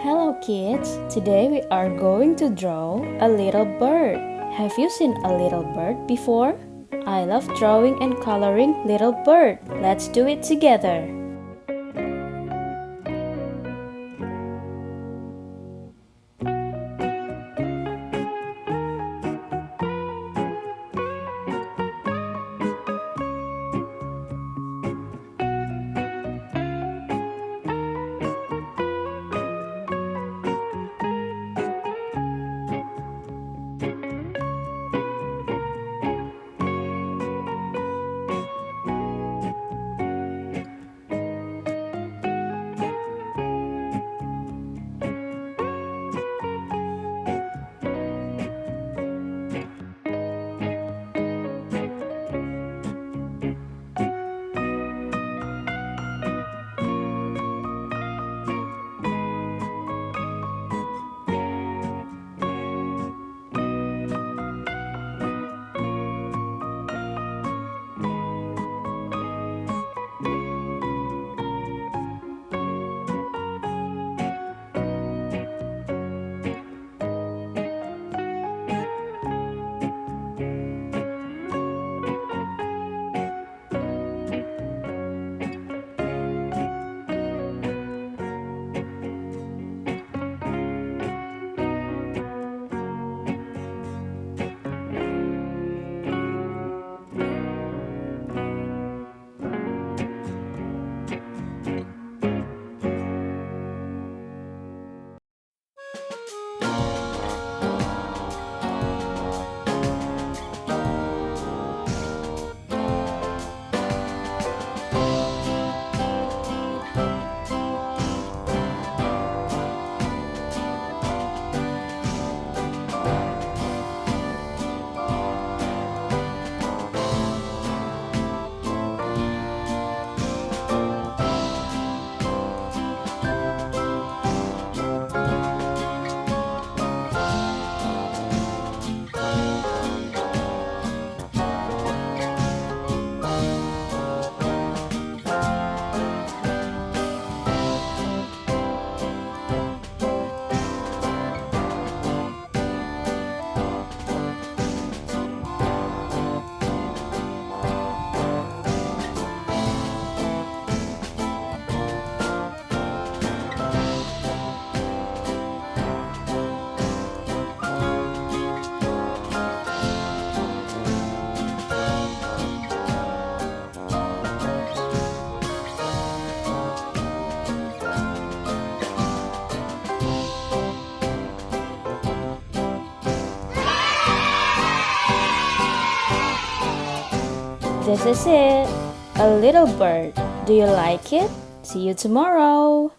Hello kids, today we are going to draw a little bird. Have you seen a little bird before? I love drawing and coloring little bird. Let's do it together. This is it, a little bird. Do you like it? See you tomorrow.